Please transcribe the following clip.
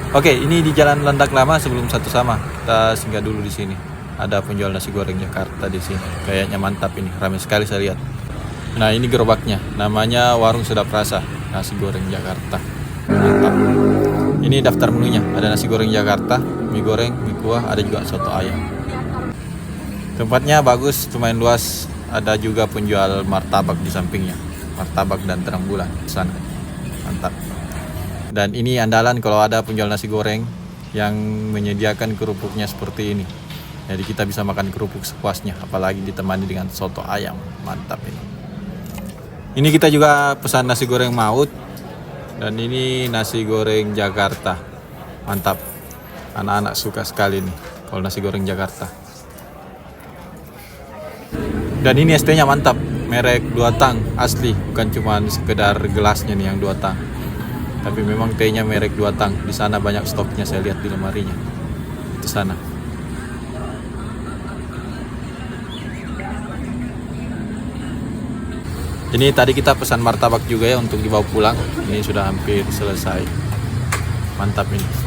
Oke, ini di Jalan Landak Lama sebelum Satu Sama. Kita singgah dulu di sini. Ada penjual nasi goreng Jakarta di sini. Kayaknya mantap ini, ramai sekali saya lihat. Nah, ini gerobaknya. Namanya Warung Sedap Rasa, nasi goreng Jakarta. Mantap. Ini daftar menunya. Ada nasi goreng Jakarta, mie goreng, mie kuah, ada juga soto ayam. Tempatnya bagus, lumayan luas. Ada juga penjual martabak di sampingnya. Martabak dan terang bulan di sana. Mantap. Dan ini andalan kalau ada penjual nasi goreng yang menyediakan kerupuknya seperti ini. Jadi kita bisa makan kerupuk sepuasnya, apalagi ditemani dengan soto ayam. Mantap ini. Ini kita juga pesan nasi goreng maut. Dan ini nasi goreng Jakarta. Mantap. Anak-anak suka sekali nih kalau nasi goreng Jakarta. Dan ini es tehnya mantap. Merek 2 Tang asli, bukan cuma sekedar gelasnya nih yang 2 Tang. Tapi memang tehnya merek 2 Tang. Di sana banyak stoknya, saya lihat di lemarinya. Di sana. Ini tadi kita pesan martabak juga ya untuk dibawa pulang. Ini sudah hampir selesai. Mantap ini.